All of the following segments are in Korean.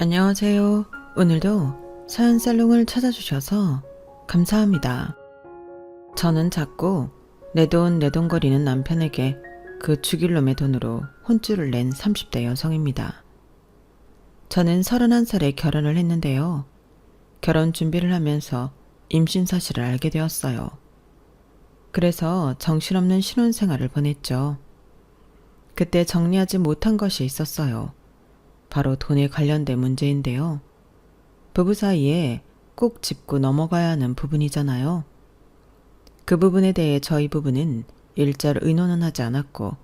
안녕하세요. 오늘도 사연살롱을 찾아주셔서 감사합니다. 저는 자꾸 내돈내돈거리는 남편에게 그 죽일 놈의 돈으로 혼쭐을 낸 30대 여성입니다. 저는 31살에 결혼을 했는데요. 결혼 준비를 하면서 임신 사실을 알게 되었어요. 그래서 정신없는 신혼생활을 보냈죠. 그때 정리하지 못한 것이 있었어요. 바로 돈에 관련된 문제인데요. 부부 사이에 꼭 짚고 넘어가야 하는 부분이잖아요. 그 부분에 대해 저희 부부는 일절 의논은 하지 않았고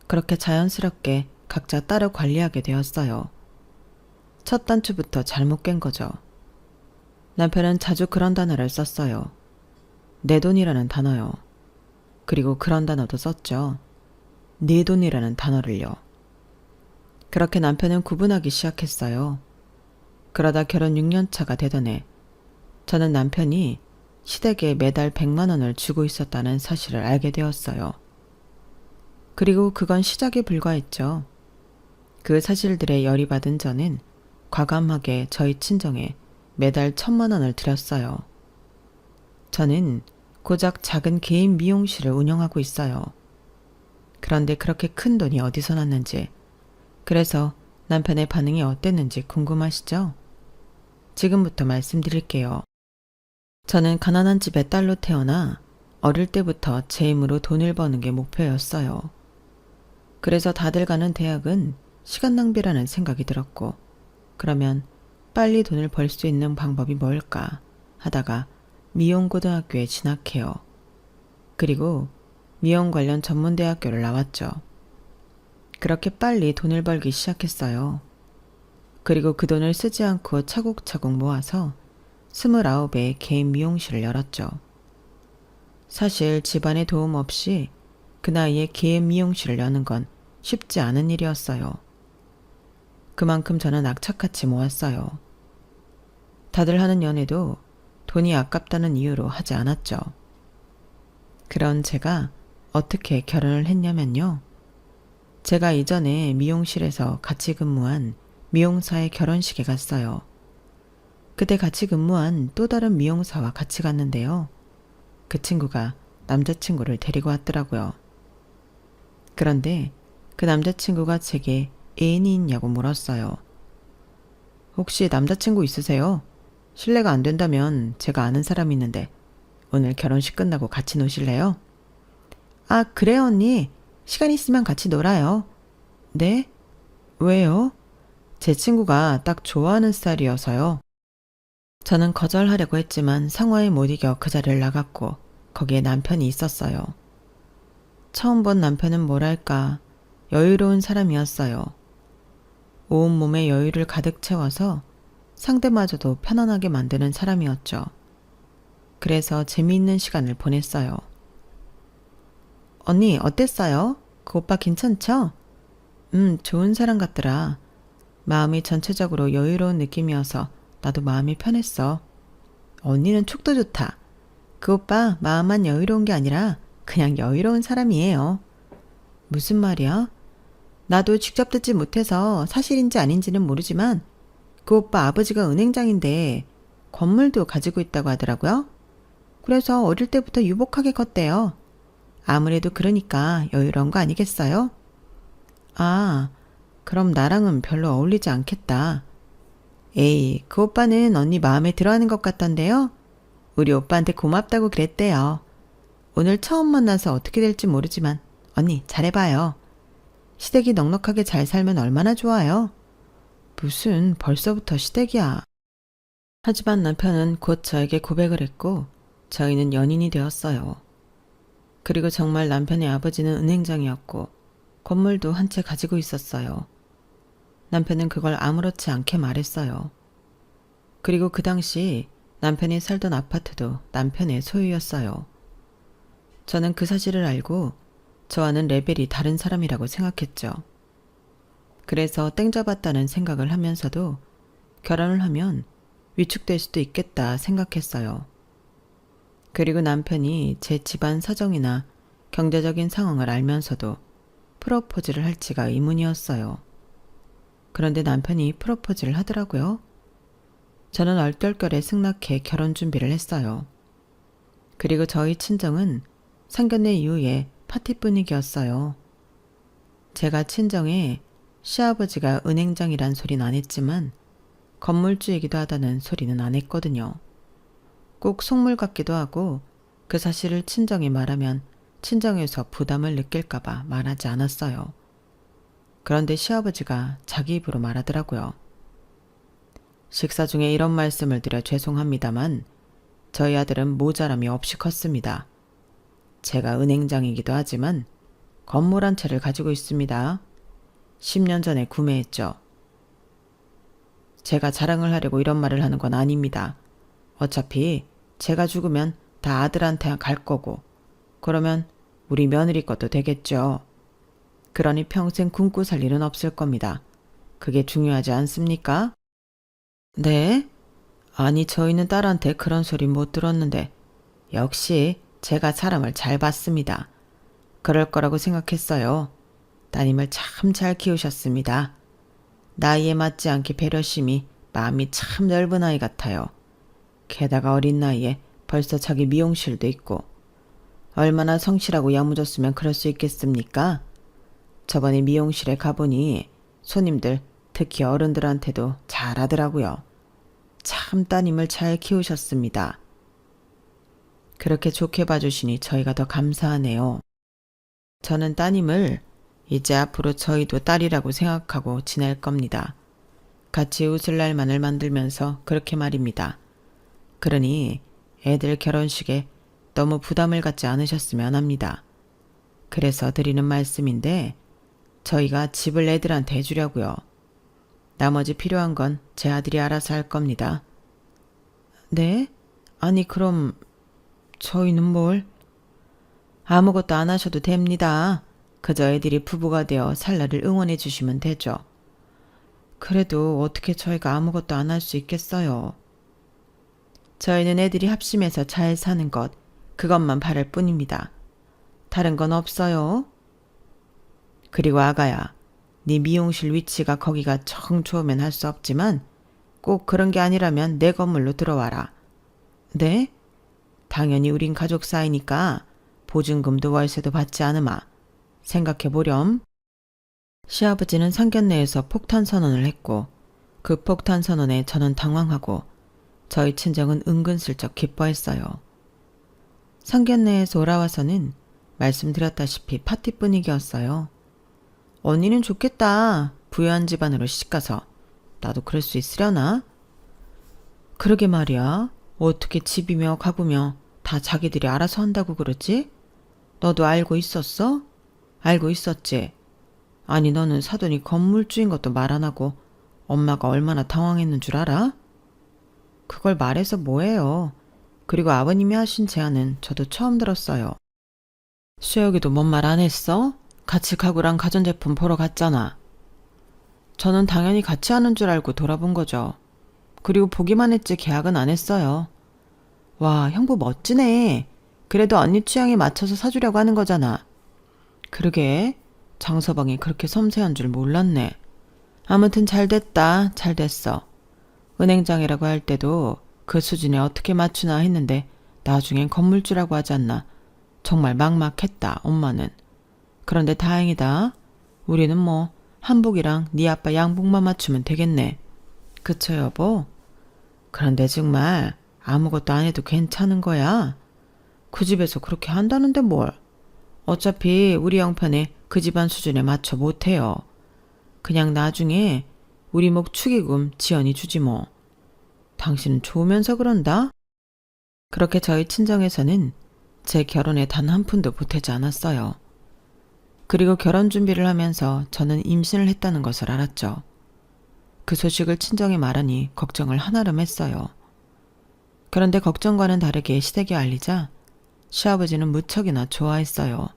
그렇게 자연스럽게 각자 따로 관리하게 되었어요. 첫 단추부터 잘못 깬 거죠. 남편은 자주 그런 단어를 썼어요. 내 돈이라는 단어요. 그리고 그런 단어도 썼죠. 네 돈이라는 단어를요. 그렇게 남편은 구분하기 시작했어요. 그러다 결혼 6년 차가 되던 해 저는 남편이 시댁에 매달 100만 원을 주고 있었다는 사실을 알게 되었어요. 그리고 그건 시작에 불과했죠. 그 사실들에 열이 받은 저는 과감하게 저희 친정에 매달 1,000만 원을 드렸어요. 저는 고작 작은 개인 미용실을 운영하고 있어요. 그런데 그렇게 큰 돈이 어디서 났는지, 그래서 남편의 반응이 어땠는지 궁금하시죠? 지금부터 말씀드릴게요. 저는 가난한 집의 딸로 태어나 어릴 때부터 제 힘으로 돈을 버는 게 목표였어요. 그래서 다들 가는 대학은 시간 낭비라는 생각이 들었고, 그러면 빨리 돈을 벌 수 있는 방법이 뭘까 하다가 미용고등학교에 진학해요. 그리고 미용 관련 전문대학교를 나왔죠. 그렇게 빨리 돈을 벌기 시작했어요. 그리고 그 돈을 쓰지 않고 차곡차곡 모아서 29의 개인 미용실을 열었죠. 사실 집안의 도움 없이 그 나이에 개인 미용실을 여는 건 쉽지 않은 일이었어요. 그만큼 저는 악착같이 모았어요. 다들 하는 연애도 돈이 아깝다는 이유로 하지 않았죠. 그런 제가 어떻게 결혼을 했냐면요. 제가 이전에 미용실에서 같이 근무한 미용사의 결혼식에 갔어요. 그때 같이 근무한 또 다른 미용사와 같이 갔는데요. 그 친구가 남자친구를 데리고 왔더라고요. 그런데 그 남자친구가 제게 애인이 있냐고 물었어요. 혹시 남자친구 있으세요? 실례가 안 된다면 제가 아는 사람이 있는데 오늘 결혼식 끝나고 같이 노실래요? 아, 그래요 언니. 시간 있으면 같이 놀아요. 네? 왜요? 제 친구가 딱 좋아하는 스타일이어서요. 저는 거절하려고 했지만 상황에 못 이겨 그 자리를 나갔고 거기에 남편이 있었어요. 처음 본 남편은 뭐랄까 여유로운 사람이었어요. 온몸에 여유를 가득 채워서 상대마저도 편안하게 만드는 사람이었죠. 그래서 재미있는 시간을 보냈어요. 언니 어땠어요? 그 오빠 괜찮죠? 좋은 사람 같더라. 마음이 전체적으로 여유로운 느낌이어서 나도 마음이 편했어. 언니는 촉도 좋다. 그 오빠 마음만 여유로운 게 아니라 그냥 여유로운 사람이에요. 무슨 말이야? 나도 직접 듣지 못해서 사실인지 아닌지는 모르지만 그 오빠 아버지가 은행장인데 건물도 가지고 있다고 하더라고요. 그래서 어릴 때부터 유복하게 컸대요. 아무래도 그러니까 여유로운 거 아니겠어요? 아, 그럼 나랑은 별로 어울리지 않겠다. 에이, 그 오빠는 언니 마음에 들어하는 것 같던데요? 우리 오빠한테 고맙다고 그랬대요. 오늘 처음 만나서 어떻게 될지 모르지만 언니 잘해봐요. 시댁이 넉넉하게 잘 살면 얼마나 좋아요. 무슨 벌써부터 시댁이야. 하지만 남편은 곧 저에게 고백을 했고 저희는 연인이 되었어요. 그리고 정말 남편의 아버지는 은행장이었고 건물도 한 채 가지고 있었어요. 남편은 그걸 아무렇지 않게 말했어요. 그리고 그 당시 남편이 살던 아파트도 남편의 소유였어요. 저는 그 사실을 알고 저와는 레벨이 다른 사람이라고 생각했죠. 그래서 땡 잡았다는 생각을 하면서도 결혼을 하면 위축될 수도 있겠다 생각했어요. 그리고 남편이 제 집안 사정이나 경제적인 상황을 알면서도 프로포즈를 할지가 의문이었어요. 그런데 남편이 프로포즈를 하더라고요. 저는 얼떨결에 승낙해 결혼 준비를 했어요. 그리고 저희 친정은 상견례 이후에 파티 분위기였어요. 제가 친정에 시아버지가 은행장이란 소리는 안 했지만 건물주이기도 하다는 소리는 안 했거든요. 꼭 속물 같기도 하고 그 사실을 친정에 말하면 친정에서 부담을 느낄까봐 말하지 않았어요. 그런데 시아버지가 자기 입으로 말하더라고요. 식사 중에 이런 말씀을 드려 죄송합니다만 저희 아들은 모자람이 없이 컸습니다. 제가 은행장이기도 하지만 건물 한 채를 가지고 있습니다. 10년 전에 구매했죠. 제가 자랑을 하려고 이런 말을 하는 건 아닙니다. 어차피 제가 죽으면 다 아들한테 갈 거고 그러면 우리 며느리 것도 되겠죠. 그러니 평생 굶고 살 일은 없을 겁니다. 그게 중요하지 않습니까? 네? 아니 저희는 딸한테 그런 소리 못 들었는데 역시 제가 사람을 잘 봤습니다. 그럴 거라고 생각했어요. 따님을 참 잘 키우셨습니다. 나이에 맞지 않게 배려심이 마음이 참 넓은 아이 같아요. 게다가 어린 나이에 벌써 자기 미용실도 있고 얼마나 성실하고 야무졌으면 그럴 수 있겠습니까? 저번에 미용실에 가보니 손님들 특히 어른들한테도 잘하더라고요. 참 따님을 잘 키우셨습니다. 그렇게 좋게 봐주시니 저희가 더 감사하네요. 저는 따님을 이제 앞으로 저희도 딸이라고 생각하고 지낼 겁니다. 같이 웃을 날만을 만들면서 그렇게 말입니다. 그러니 애들 결혼식에 너무 부담을 갖지 않으셨으면 합니다. 그래서 드리는 말씀인데 저희가 집을 애들한테 해주려고요. 나머지 필요한 건 제 아들이 알아서 할 겁니다. 네? 아니 그럼 저희는 뭘? 아무것도 안 하셔도 됩니다. 그저 애들이 부부가 되어 살 날을 응원해 주시면 되죠. 그래도 어떻게 저희가 아무것도 안 할 수 있겠어요. 저희는 애들이 합심해서 잘 사는 것, 그것만 바랄 뿐입니다. 다른 건 없어요. 그리고 아가야, 네 미용실 위치가 거기가 정 좋으면 할 수 없지만 꼭 그런 게 아니라면 내 건물로 들어와라. 네? 당연히 우린 가족 사이니까 보증금도 월세도 받지 않으마. 생각해보렴. 시아버지는 상견례에서 폭탄 선언을 했고 그 폭탄 선언에 저는 당황하고 저희 친정은 은근슬쩍 기뻐했어요. 상견례에서 돌아와서는 말씀드렸다시피 파티 분위기였어요. 언니는 좋겠다. 부유한 집안으로 시집가서. 나도 그럴 수 있으려나? 그러게 말이야. 어떻게 집이며 가구며 다 자기들이 알아서 한다고 그러지? 너도 알고 있었어? 알고 있었지? 아니 너는 사돈이 건물주인 것도 말 안 하고 엄마가 얼마나 당황했는 줄 알아? 그걸 말해서 뭐해요. 그리고 아버님이 하신 제안은 저도 처음 들었어요. 수혁이도 뭔 말 안 했어? 같이 가구랑 가전제품 보러 갔잖아. 저는 당연히 같이 하는 줄 알고 돌아본 거죠. 그리고 보기만 했지 계약은 안 했어요. 와, 형부 멋지네. 그래도 언니 취향에 맞춰서 사주려고 하는 거잖아. 그러게, 장서방이 그렇게 섬세한 줄 몰랐네. 아무튼 잘 됐다, 잘 됐어. 은행장이라고 할 때도 그 수준에 어떻게 맞추나 했는데 나중엔 건물주라고 하지 않나. 정말 막막했다, 엄마는. 그런데 다행이다. 우리는 뭐 한복이랑 네 아빠 양복만 맞추면 되겠네. 그쵸 여보? 그런데 정말 아무것도 안 해도 괜찮은 거야? 그 집에서 그렇게 한다는데 뭘. 어차피 우리 형편에 그 집안 수준에 맞춰 못해요. 그냥 나중에 우리 목 축의금 지연이 주지 뭐. 당신은 좋으면서 그런다? 그렇게 저희 친정에서는 제 결혼에 단 한 푼도 보태지 않았어요. 그리고 결혼 준비를 하면서 저는 임신을 했다는 것을 알았죠. 그 소식을 친정에 말하니 걱정을 한아름 했어요. 그런데 걱정과는 다르게 시댁에 알리자 시아버지는 무척이나 좋아했어요.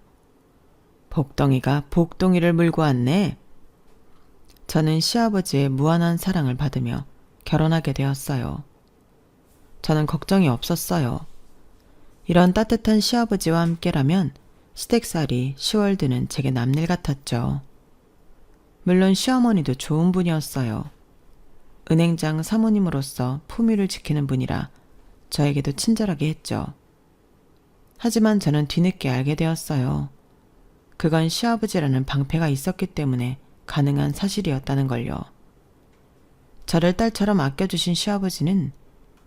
복덩이가 복덩이를 물고 왔네. 저는 시아버지의 무한한 사랑을 받으며 결혼하게 되었어요. 저는 걱정이 없었어요. 이런 따뜻한 시아버지와 함께라면 시댁살이 10월 드는 제게 남일 같았죠. 물론 시어머니도 좋은 분이었어요. 은행장 사모님으로서 품위를 지키는 분이라 저에게도 친절하게 했죠. 하지만 저는 뒤늦게 알게 되었어요. 그건 시아버지라는 방패가 있었기 때문에 가능한 사실이었다는 걸요. 저를 딸처럼 아껴주신 시아버지는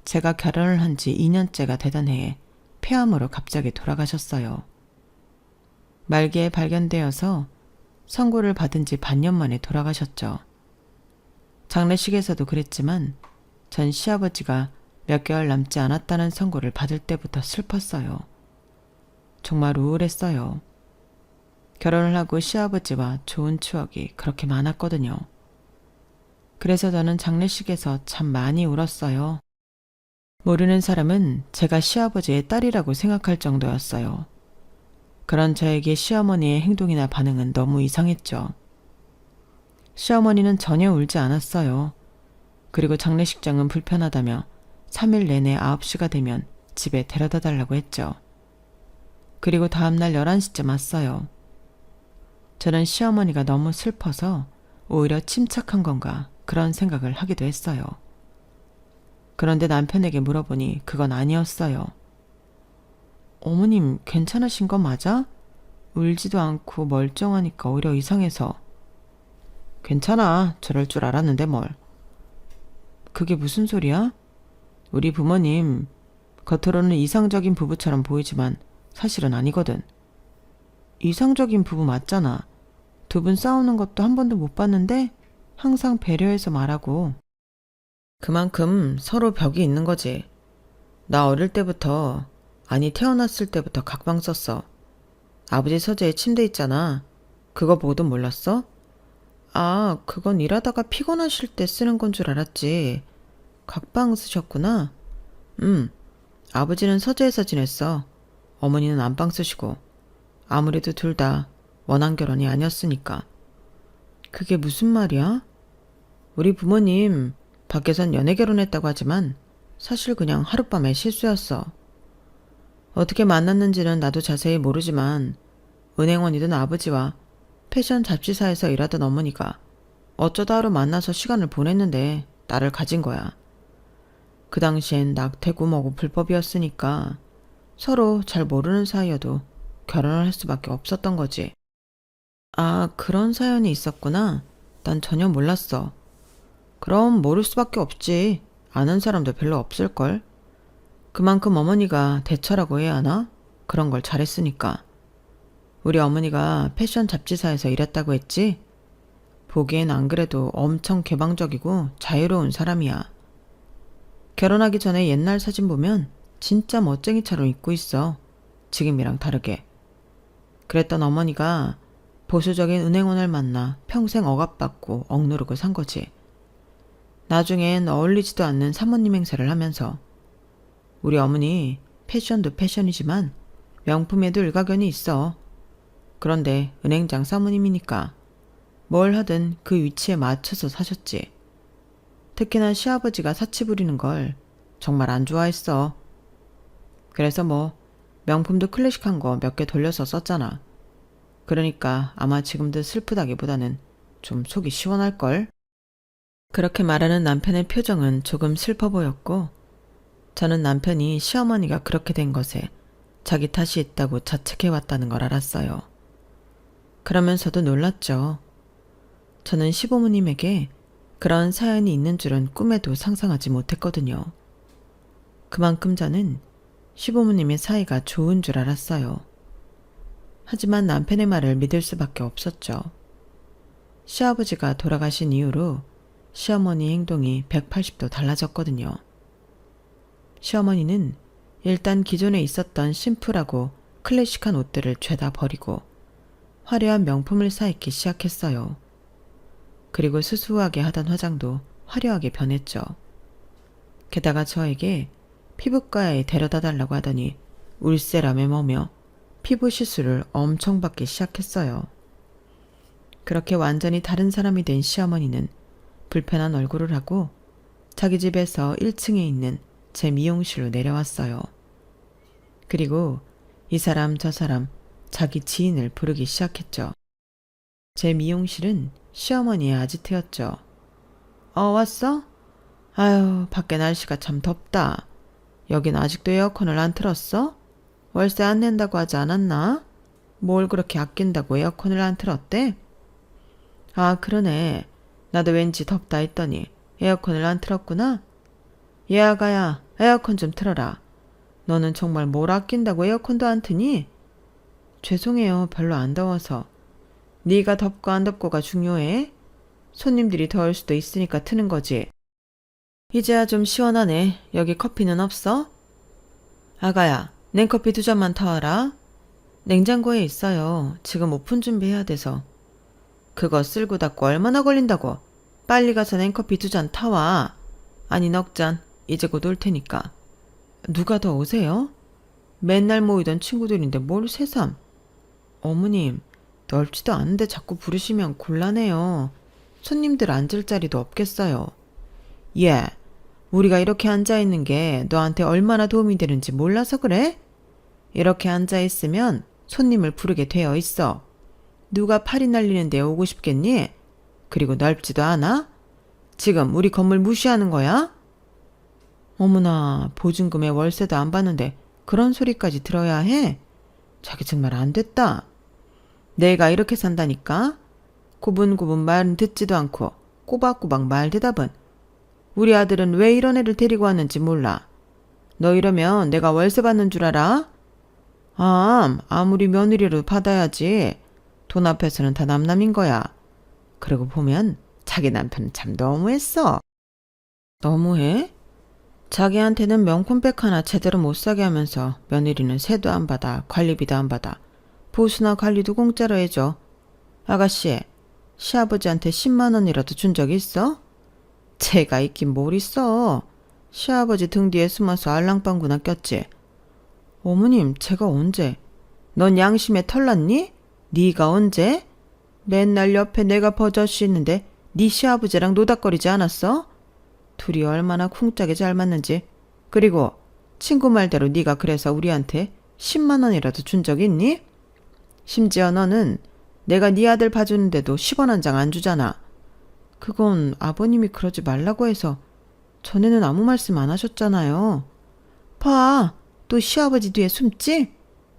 제가 결혼을 한 지 2년째가 되던 해에 폐암으로 갑자기 돌아가셨어요. 말기에 발견되어서 선고를 받은 지 반년 만에 돌아가셨죠. 장례식에서도 그랬지만 전 시아버지가 몇 개월 남지 않았다는 선고를 받을 때부터 슬펐어요. 정말 우울했어요. 결혼을 하고 시아버지와 좋은 추억이 그렇게 많았거든요. 그래서 저는 장례식에서 참 많이 울었어요. 모르는 사람은 제가 시아버지의 딸이라고 생각할 정도였어요. 그런 저에게 시어머니의 행동이나 반응은 너무 이상했죠. 시어머니는 전혀 울지 않았어요. 그리고 장례식장은 불편하다며 3일 내내 9시가 되면 집에 데려다 달라고 했죠. 그리고 다음날 11시쯤 왔어요. 저는 시어머니가 너무 슬퍼서 오히려 침착한 건가 그런 생각을 하기도 했어요. 그런데 남편에게 물어보니 그건 아니었어요. 어머님 괜찮으신 거 맞아? 울지도 않고 멀쩡하니까 오히려 이상해서. 괜찮아. 저럴 줄 알았는데 뭘. 그게 무슨 소리야? 우리 부모님 겉으로는 이상적인 부부처럼 보이지만 사실은 아니거든. 이상적인 부부 맞잖아. 두 분 싸우는 것도 한 번도 못 봤는데 항상 배려해서 말하고. 그만큼 서로 벽이 있는 거지. 나 어릴 때부터, 아니 태어났을 때부터 각방 썼어. 아버지 서재에 침대 있잖아. 그거 보고도 몰랐어? 아, 그건 일하다가 피곤하실 때 쓰는 건 줄 알았지. 각방 쓰셨구나. 아버지는 서재에서 지냈어. 어머니는 안방 쓰시고. 아무래도 둘 다 원한 결혼이 아니었으니까. 그게 무슨 말이야? 우리 부모님 밖에선 연애 결혼했다고 하지만 사실 그냥 하룻밤의 실수였어. 어떻게 만났는지는 나도 자세히 모르지만 은행원이던 아버지와 패션 잡지사에서 일하던 어머니가 어쩌다 하루 만나서 시간을 보냈는데 나를 가진 거야. 그 당시엔 낙태고 뭐고 불법이었으니까 서로 잘 모르는 사이여도 결혼을 할 수밖에 없었던 거지. 아, 그런 사연이 있었구나. 난 전혀 몰랐어. 그럼 모를 수밖에 없지. 아는 사람도 별로 없을걸. 그만큼 어머니가 대처라고 해야 하나? 그런 걸 잘했으니까. 우리 어머니가 패션 잡지사에서 일했다고 했지? 보기엔 안 그래도 엄청 개방적이고 자유로운 사람이야. 결혼하기 전에 옛날 사진 보면 진짜 멋쟁이처럼 입고 있어. 지금이랑 다르게. 그랬던 어머니가 보수적인 은행원을 만나 평생 억압받고 억누르고 산 거지. 나중엔 어울리지도 않는 사모님 행세를 하면서. 우리 어머니 패션도 패션이지만 명품에도 일가견이 있어. 그런데 은행장 사모님이니까 뭘 하든 그 위치에 맞춰서 사셨지. 특히나 시아버지가 사치 부리는 걸 정말 안 좋아했어. 그래서 뭐 명품도 클래식한 거 몇 개 돌려서 썼잖아. 그러니까 아마 지금도 슬프다기보다는 좀 속이 시원할걸? 그렇게 말하는 남편의 표정은 조금 슬퍼 보였고 저는 남편이 시어머니가 그렇게 된 것에 자기 탓이 있다고 자책해왔다는 걸 알았어요. 그러면서도 놀랐죠. 저는 시부모님에게 그런 사연이 있는 줄은 꿈에도 상상하지 못했거든요. 그만큼 저는 시부모님의 사이가 좋은 줄 알았어요. 하지만 남편의 말을 믿을 수밖에 없었죠. 시아버지가 돌아가신 이후로 시어머니 행동이 180도 달라졌거든요. 시어머니는 일단 기존에 있었던 심플하고 클래식한 옷들을 죄다 버리고 화려한 명품을 사입기 시작했어요. 그리고 수수하게 하던 화장도 화려하게 변했죠. 게다가 저에게 피부과에 데려다 달라고 하더니 울세라며 매며 피부 시술을 엄청 받기 시작했어요. 그렇게 완전히 다른 사람이 된 시어머니는 불편한 얼굴을 하고 자기 집에서 1층에 있는 제 미용실로 내려왔어요. 그리고 이 사람 저 사람 자기 지인을 부르기 시작했죠. 제 미용실은 시어머니의 아지트였죠. 왔어? 아유, 밖에 날씨가 참 덥다. 여긴 아직도 에어컨을 안 틀었어? 월세 안 낸다고 하지 않았나? 뭘 그렇게 아낀다고 에어컨을 안 틀었대? 아, 그러네. 나도 왠지 덥다 했더니 에어컨을 안 틀었구나. 아가야, 에어컨 좀 틀어라. 너는 정말 뭘 아낀다고 에어컨도 안 트니? 죄송해요. 별로 안 더워서. 네가 덥고 안 덥고가 중요해? 손님들이 더울 수도 있으니까 트는 거지. 이제야 좀 시원하네. 여기 커피는 없어? 아가야, 냉커피 2잔만 타와라. 냉장고에 있어요. 지금 오픈 준비해야 돼서. 그거 쓸고 닦고 얼마나 걸린다고. 빨리 가서 냉커피 2잔 타와. 아니 넉 잔. 이제 곧 올 테니까. 누가 더 오세요? 맨날 모이던 친구들인데 뭘 새삼. 어머님, 넓지도 않은데 자꾸 부르시면 곤란해요. 손님들 앉을 자리도 없겠어요. 예, 우리가 이렇게 앉아있는 게 너한테 얼마나 도움이 되는지 몰라서 그래? 이렇게 앉아있으면 손님을 부르게 되어 있어. 누가 팔이 날리는데 오고 싶겠니? 그리고 넓지도 않아? 지금 우리 건물 무시하는 거야? 어머나, 보증금에 월세도 안 받는데 그런 소리까지 들어야 해? 자기 정말 안 됐다. 내가 이렇게 산다니까? 고분고분 말은 듣지도 않고 꼬박꼬박 말 대답은. 우리 아들은 왜 이런 애를 데리고 왔는지 몰라. 너 이러면 내가 월세 받는 줄 알아? 아무리 며느리로 받아야지. 돈 앞에서는 다 남남인 거야. 그러고 보면 자기 남편은 참 너무했어. 너무해? 자기한테는 명품백 하나 제대로 못 사게 하면서 며느리는 세도 안 받아, 관리비도 안 받아, 보수나 관리도 공짜로 해줘. 아가씨, 시아버지한테 10만 원이라도 준 적 있어? 제가 있긴 뭘 있어. 시아버지 등 뒤에 숨어서 알랑방구나 꼈지. 어머님, 제가 언제? 넌 양심에 털났니? 네가 언제? 맨날 옆에 내가 버젓이 있는데 네 시아버지랑 노닥거리지 않았어? 둘이 얼마나 쿵짝이 잘 맞는지. 그리고 친구 말대로 네가 그래서 우리한테 10만 원이라도 준 적 있니? 심지어 너는 내가 네 아들 봐주는데도 10원 한 장 안 주잖아. 그건 아버님이 그러지 말라고 해서. 전에는 아무 말씀 안 하셨잖아요. 봐, 또 시아버지 뒤에 숨지?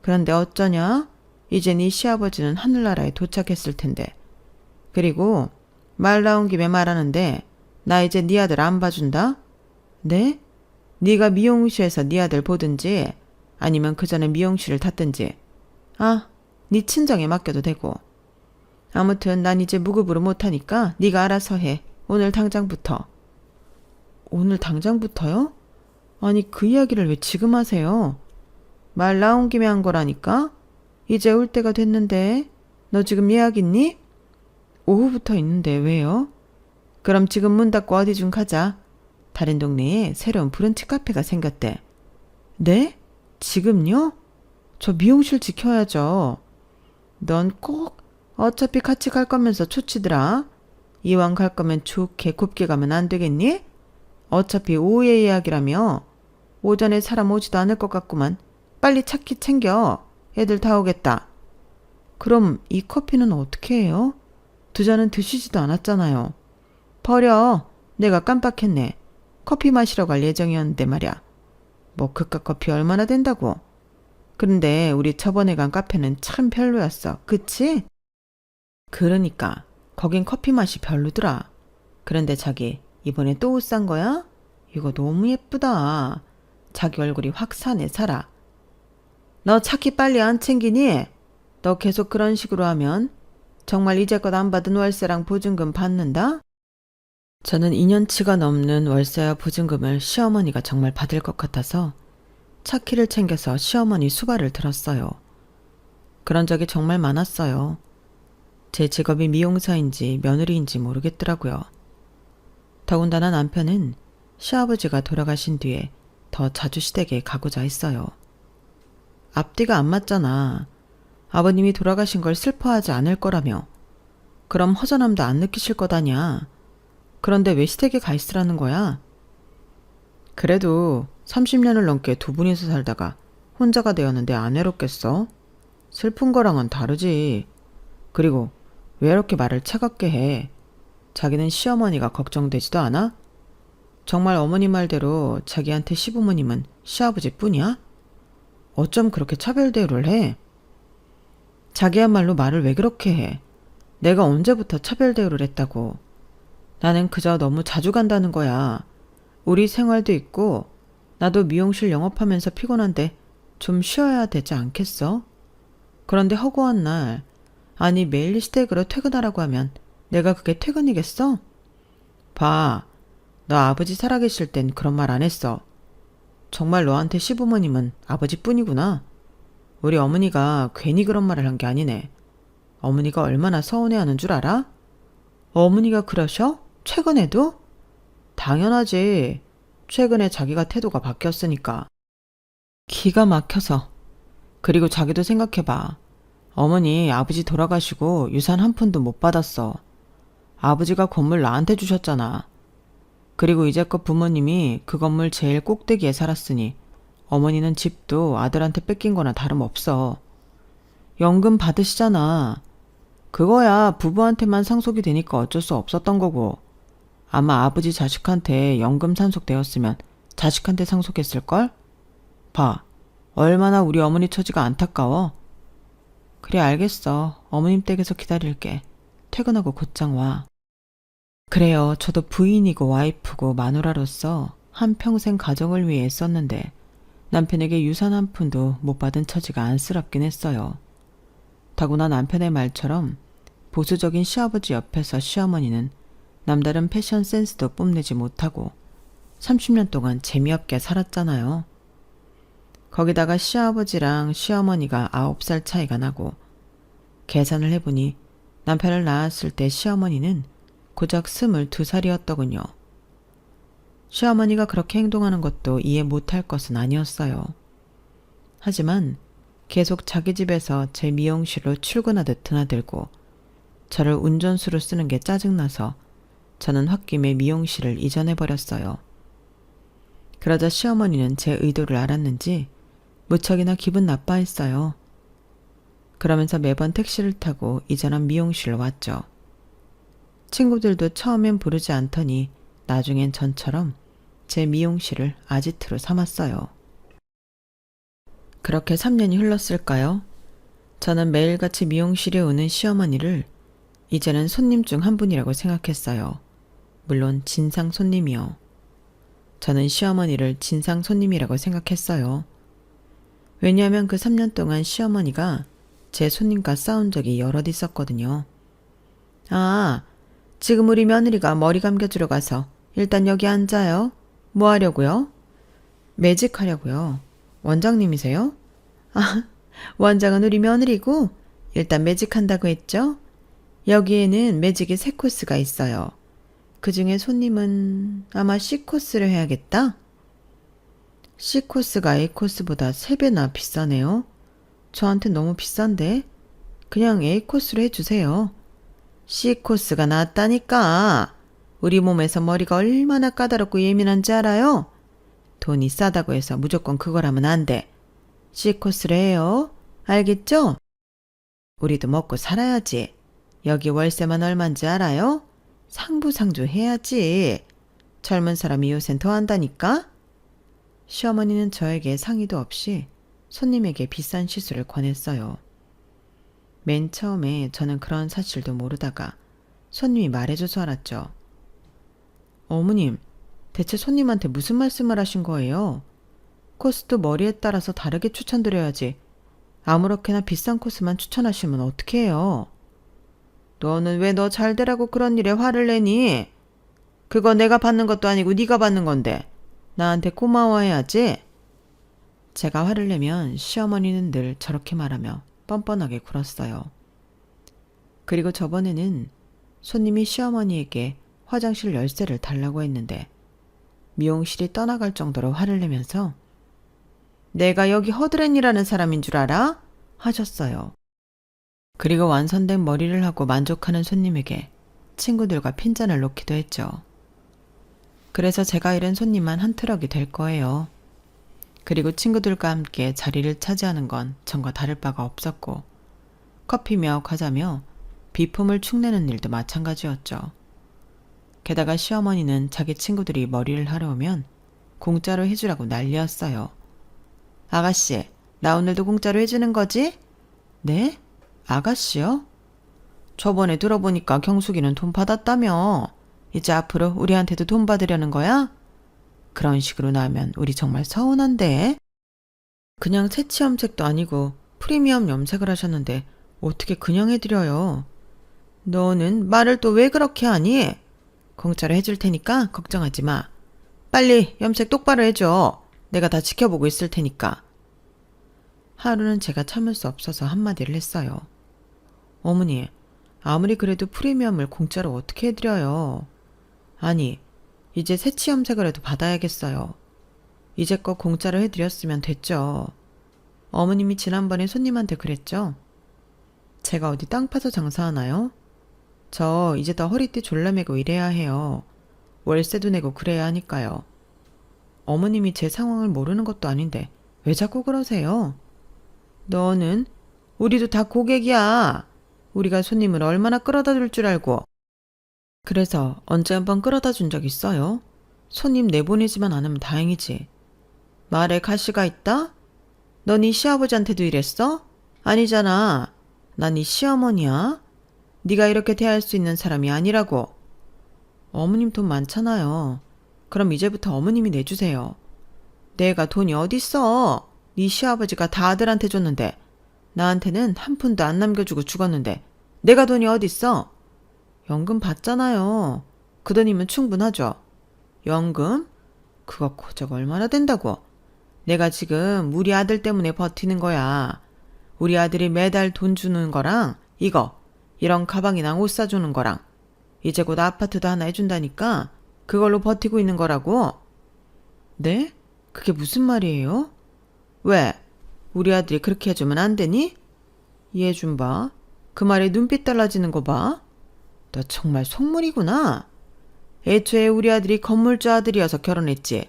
그런데 어쩌냐? 이제 네 시아버지는 하늘나라에 도착했을 텐데. 그리고 말 나온 김에 말하는데 나 이제 네 아들 안 봐준다? 네? 네가 미용실에서 네 아들 보든지 아니면 그 전에 미용실을 탔든지. 네 친정에 맡겨도 되고. 아무튼 난 이제 무급으로 못하니까 네가 알아서 해. 오늘 당장부터. 오늘 당장부터요? 아니 그 이야기를 왜 지금 하세요? 말 나온 김에 한 거라니까? 이제 올 때가 됐는데. 너 지금 예약 있니? 오후부터 있는데 왜요? 그럼 지금 문 닫고 어디 좀 가자. 다른 동네에 새로운 브런치 카페가 생겼대. 네? 지금요? 저 미용실 지켜야죠. 넌 꼭 어차피 같이 갈 거면서 초치더라. 이왕 갈 거면 좋게 곱게 가면 안 되겠니? 어차피 오후에 예약이라며. 오전에 사람 오지도 않을 것 같구만. 빨리 차키 챙겨. 애들 다 오겠다. 그럼 이 커피는 어떻게 해요? 2잔은 드시지도 않았잖아요. 버려. 내가 깜빡했네. 커피 마시러 갈 예정이었는데 말이야. 뭐 그깟 커피 얼마나 된다고. 그런데 우리 저번에 간 카페는 참 별로였어. 그치? 그러니까 거긴 커피 맛이 별로더라. 그런데 자기 이번에 또 옷 산 거야? 이거 너무 예쁘다. 자기 얼굴이 확 사네 살아. 너 차키 빨리 안 챙기니? 너 계속 그런 식으로 하면 정말 이제껏 안 받은 월세랑 보증금 받는다? 저는 2년치가 넘는 월세와 보증금을 시어머니가 정말 받을 것 같아서 차키를 챙겨서 시어머니 수발을 들었어요. 그런 적이 정말 많았어요. 제 직업이 미용사인지 며느리인지 모르겠더라고요. 더군다나 남편은 시아버지가 돌아가신 뒤에 더 자주 시댁에 가고자 했어요. 앞뒤가 안 맞잖아. 아버님이 돌아가신 걸 슬퍼하지 않을 거라며. 그럼 허전함도 안 느끼실 거다냐. 그런데 왜 시댁에 가 있으라는 거야? 그래도 30년을 넘게 2분이서 살다가 혼자가 되었는데 안 외롭겠어? 슬픈 거랑은 다르지. 그리고 왜 이렇게 말을 차갑게 해? 자기는 시어머니가 걱정되지도 않아? 정말 어머니 말대로 자기한테 시부모님은 시아버지뿐이야? 어쩜 그렇게 차별 대우를 해? 자기야말로 말을 왜 그렇게 해? 내가 언제부터 차별 대우를 했다고? 나는 그저 너무 자주 간다는 거야. 우리 생활도 있고 나도 미용실 영업하면서 피곤한데 좀 쉬어야 되지 않겠어? 그런데 허구한 날, 아니 매일 시댁으로 퇴근하라고 하면 내가 그게 퇴근이겠어? 봐, 너 아버지 살아계실 땐 그런 말 안 했어. 정말 너한테 시부모님은 아버지뿐이구나. 우리 어머니가 괜히 그런 말을 한 게 아니네. 어머니가 얼마나 서운해하는 줄 알아? 어머니가 그러셔? 최근에도? 당연하지. 최근에 자기가 태도가 바뀌었으니까. 기가 막혀서. 그리고 자기도 생각해봐. 어머니 아버지 돌아가시고 유산 한 푼도 못 받았어. 아버지가 건물 나한테 주셨잖아. 그리고 이제껏 부모님이 그 건물 제일 꼭대기에 살았으니 어머니는 집도 아들한테 뺏긴 거나 다름없어. 연금 받으시잖아. 그거야 부부한테만 상속이 되니까 어쩔 수 없었던 거고. 아마 아버지 자식한테 연금 상속되었으면 자식한테 상속했을걸? 봐. 얼마나 우리 어머니 처지가 안타까워. 그래 알겠어. 어머님 댁에서 기다릴게. 퇴근하고 곧장 와. 그래요. 저도 부인이고 와이프고 마누라로서 한평생 가정을 위해 썼는데 남편에게 유산 한 푼도 못 받은 처지가 안쓰럽긴 했어요. 더구나 남편의 말처럼 보수적인 시아버지 옆에서 시어머니는 남다른 패션 센스도 뽐내지 못하고 30년 동안 재미없게 살았잖아요. 거기다가 시아버지랑 시어머니가 9살 차이가 나고 계산을 해보니 남편을 낳았을 때 시어머니는 고작 22살이었더군요. 시어머니가 그렇게 행동하는 것도 이해 못할 것은 아니었어요. 하지만 계속 자기 집에서 제 미용실로 출근하듯 드나들고 저를 운전수로 쓰는 게 짜증나서 저는 홧김에 미용실을 이전해버렸어요. 그러자 시어머니는 제 의도를 알았는지 무척이나 기분 나빠했어요. 그러면서 매번 택시를 타고 이전한 미용실로 왔죠. 친구들도 처음엔 부르지 않더니 나중엔 전처럼 제 미용실을 아지트로 삼았어요. 그렇게 3년이 흘렀을까요? 저는 매일같이 미용실에 오는 시어머니를 이제는 손님 중 한 분이라고 생각했어요. 물론 진상 손님이요. 저는 시어머니를 진상 손님이라고 생각했어요. 왜냐하면 그 3년 동안 시어머니가 제 손님과 싸운 적이 여럿 있었거든요. 아, 지금 우리 며느리가 머리 감겨주러 가서 일단 여기 앉아요. 뭐 하려고요? 매직하려고요. 원장님이세요? 아, 원장은 우리 며느리고 일단 매직한다고 했죠? 여기에는 매직이 3코스가 있어요. 그 중에 손님은 아마 C코스를 해야겠다? C코스가 A코스보다 3배나 비싸네요. 저한테 너무 비싼데? 그냥 A코스로 해주세요. C코스가 낫다니까. 우리 몸에서 머리가 얼마나 까다롭고 예민한지 알아요? 돈이 싸다고 해서 무조건 그걸 하면 안 돼. C코스를 해요. 알겠죠? 우리도 먹고 살아야지. 여기 월세만 얼만지 알아요? 상부상조 해야지. 젊은 사람이 요샌 더 한다니까? 시어머니는 저에게 상의도 없이 손님에게 비싼 시술을 권했어요. 맨 처음에 저는 그런 사실도 모르다가 손님이 말해줘서 알았죠. 어머님, 대체 손님한테 무슨 말씀을 하신 거예요? 코스도 머리에 따라서 다르게 추천드려야지. 아무렇게나 비싼 코스만 추천하시면 어떡해요? 너는 왜 너 잘되라고 그런 일에 화를 내니? 그거 내가 받는 것도 아니고 네가 받는 건데 나한테 고마워해야지. 제가 화를 내면 시어머니는 늘 저렇게 말하며 뻔뻔하게 굴었어요. 그리고 저번에는 손님이 시어머니에게 화장실 열쇠를 달라고 했는데 미용실이 떠나갈 정도로 화를 내면서 내가 여기 허드렛이라는 사람인 줄 알아? 하셨어요. 그리고 완선된 머리를 하고 만족하는 손님에게 친구들과 핀잔을 놓기도 했죠. 그래서 제가 잃은 손님만 한 트럭이 될 거예요. 그리고 친구들과 함께 자리를 차지하는 건 전과 다를 바가 없었고 커피며 과자며 비품을 축내는 일도 마찬가지였죠. 게다가 시어머니는 자기 친구들이 머리를 하러 오면 공짜로 해주라고 난리였어요. 아가씨, 나 오늘도 공짜로 해주는 거지? 네? 아가씨요? 저번에 들어보니까 경숙이는 돈 받았다며. 이제 앞으로 우리한테도 돈 받으려는 거야? 그런 식으로 나오면 우리 정말 서운한데. 그냥 새치 염색도 아니고 프리미엄 염색을 하셨는데 어떻게 그냥 해드려요? 너는 말을 또 왜 그렇게 하니? 공짜로 해줄 테니까 걱정하지 마. 빨리 염색 똑바로 해줘. 내가 다 지켜보고 있을 테니까. 하루는 제가 참을 수 없어서 한마디를 했어요. 어머니, 아무리 그래도 프리미엄을 공짜로 어떻게 해드려요? 아니, 이제 새치 염색을 해도 받아야겠어요. 이제껏 공짜로 해드렸으면 됐죠. 어머님이 지난번에 손님한테 그랬죠? 제가 어디 땅 파서 장사하나요? 저 이제 더 허리띠 졸라매고 일해야 해요. 월세도 내고 그래야 하니까요. 어머님이 제 상황을 모르는 것도 아닌데 왜 자꾸 그러세요? 너는 우리도 다 고객이야. 우리가 손님을 얼마나 끌어다 줄 줄 알고. 그래서 언제 한번 끌어다 준 적 있어요? 손님 내보내지만 않으면 다행이지. 말에 가시가 있다? 너 네 시아버지한테도 이랬어? 아니잖아. 난 네 시어머니야. 네가 이렇게 대할 수 있는 사람이 아니라고. 어머님 돈 많잖아요. 그럼 이제부터 어머님이 내주세요. 내가 돈이 어딨어. 네 시아버지가 다 아들한테 줬는데 나한테는 한 푼도 안 남겨주고 죽었는데 내가 돈이 어딨어. 연금 받잖아요. 그 돈이면 충분하죠. 연금? 그거 고작 얼마나 된다고. 내가 지금 우리 아들 때문에 버티는 거야. 우리 아들이 매달 돈 주는 거랑 이런 가방이랑 옷 사주는 거랑 이제 곧 아파트도 하나 해준다니까 그걸로 버티고 있는 거라고. 네? 그게 무슨 말이에요? 왜? 우리 아들이 그렇게 해주면 안 되니? 얘 좀 봐. 그 말에 눈빛 달라지는 거 봐. 너 정말 속물이구나. 애초에 우리 아들이 건물주 아들이어서 결혼했지.